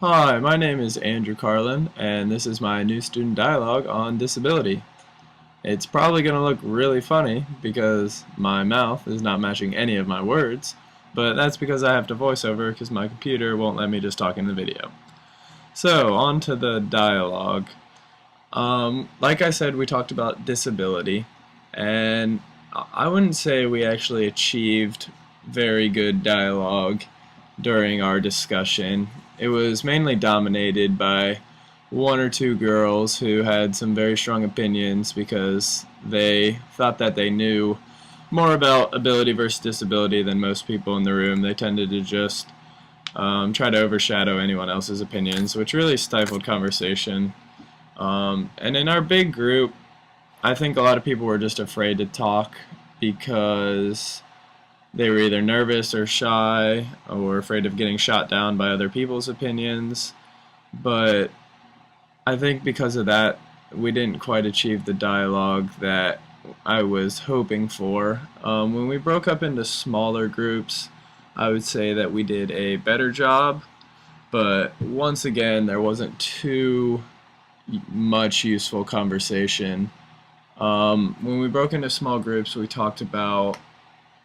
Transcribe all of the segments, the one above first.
Hi, my name is Andrew Carlin, and this is my new student dialogue on disability. It's probably going to look really funny because my mouth is not matching any of my words, but that's because I have to voice over because my computer won't let me just talk in the video. So, on to the dialogue. Like I said, we talked about disability, and I wouldn't say we actually achieved very good dialogue during our discussion. It was mainly dominated by one or two girls who had some very strong opinions because they thought that they knew more about ability versus disability than most people in the room. They tended to just try to overshadow anyone else's opinions, which really stifled conversation. And in our big group, I think a lot of people were just afraid to talk because they were either nervous or shy or afraid of getting shot down by other people's opinions. But I think because of that, we didn't quite achieve the dialogue that I was hoping for. When we broke up into smaller groups, I would say that we did a better job, but once again, there wasn't too much useful conversation. When we broke into small groups, we talked about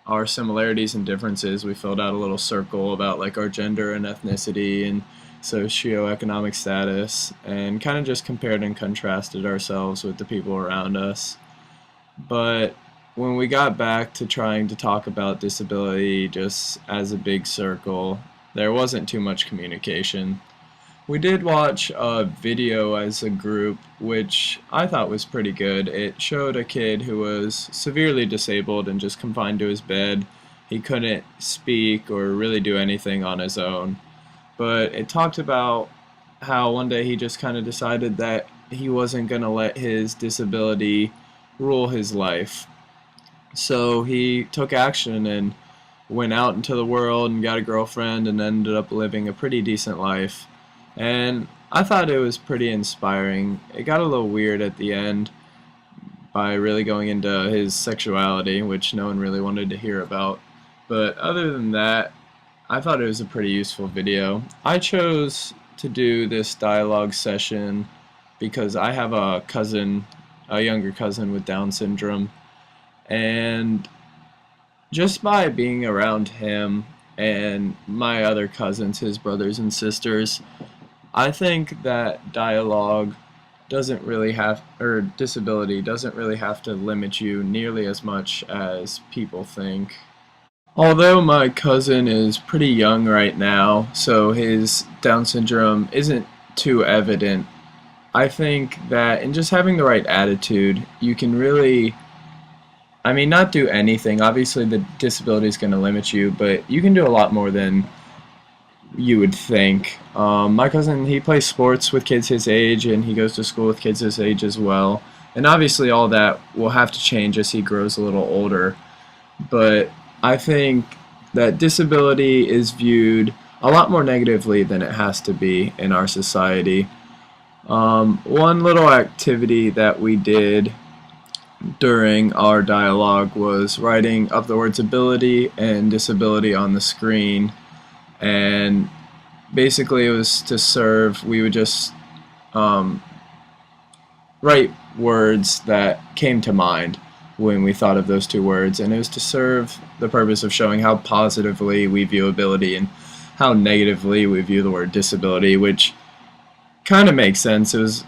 our similarities and differences. We filled out a little circle about like our gender and ethnicity and socioeconomic status, and kind of just compared and contrasted ourselves with the people around us. But when we got back to trying to talk about disability just as a big circle, there wasn't too much communication. We did watch a video as a group, which I thought was pretty good. It showed a kid who was severely disabled and just confined to his bed. He couldn't speak or really do anything on his own. But it talked about how one day he just kind of decided that he wasn't going to let his disability rule his life. So he took action and went out into the world and got a girlfriend and ended up living a pretty decent life. And I thought it was pretty inspiring. It got a little weird at the end by really going into his sexuality, which no one really wanted to hear about. But other than that, I thought it was a pretty useful video. I chose to do this dialogue session because I have a cousin, a younger cousin with Down syndrome, and just by being around him and my other cousins, his brothers and sisters, I think that dialogue doesn't really have, or disability doesn't really have to limit you nearly as much as people think. Although my cousin is pretty young right now, so his Down syndrome isn't too evident, I think that in just having the right attitude, you can really, not do anything. Obviously, the disability is going to limit you, but you can do a lot more than you would think. My cousin, he plays sports with kids his age, and he goes to school with kids his age as well. And obviously all that will have to change as he grows a little older. But I think that disability is viewed a lot more negatively than it has to be in our society. One little activity that we did during our dialogue was writing up the words ability and disability on the screen, and basically it was to serve, we would just write words that came to mind when we thought of those two words, and it was to serve the purpose of showing how positively we view ability and how negatively we view the word disability, which kind of makes sense. It was,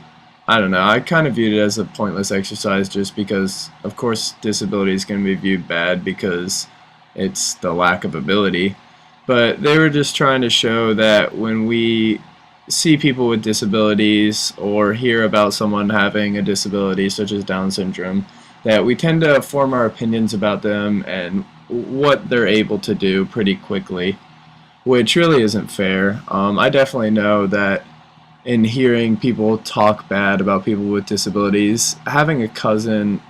I don't know, I kind of viewed it as a pointless exercise just because, of course, disability is going to be viewed bad because it's the lack of ability. But they were just trying to show that when we see people with disabilities or hear about someone having a disability such as Down syndrome, that we tend to form our opinions about them and what they're able to do pretty quickly, which really isn't fair. I definitely know that in hearing people talk bad about people with disabilities, having a cousin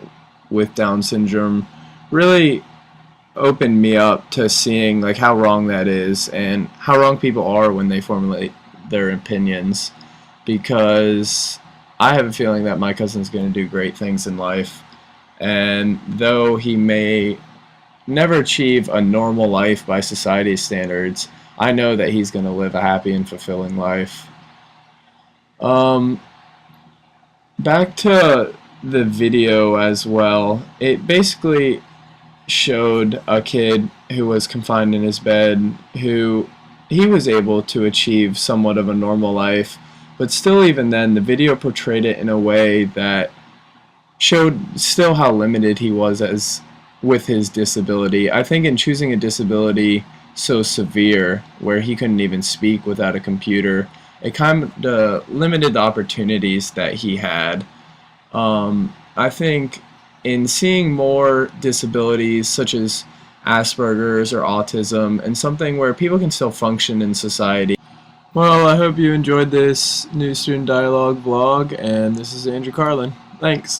with Down syndrome really opened me up to seeing like how wrong that is and how wrong people are when they formulate their opinions, because I have a feeling that my cousin's going to do great things in life, and though he may never achieve a normal life by society's standards, I know that he's going to live a happy and fulfilling life. Um, Back to the video as well. It basically showed a kid who was confined in his bed who he was able to achieve somewhat of a normal life, but still even then the video portrayed it in a way that showed still how limited he was as with his disability. I think in choosing a disability so severe where he couldn't even speak without a computer, it kind of limited the opportunities that he had. I think in seeing more disabilities such as Asperger's or autism and something where people can still function in society. Well, I hope you enjoyed this new student dialogue vlog, and this is Andrew Carlin. Thanks.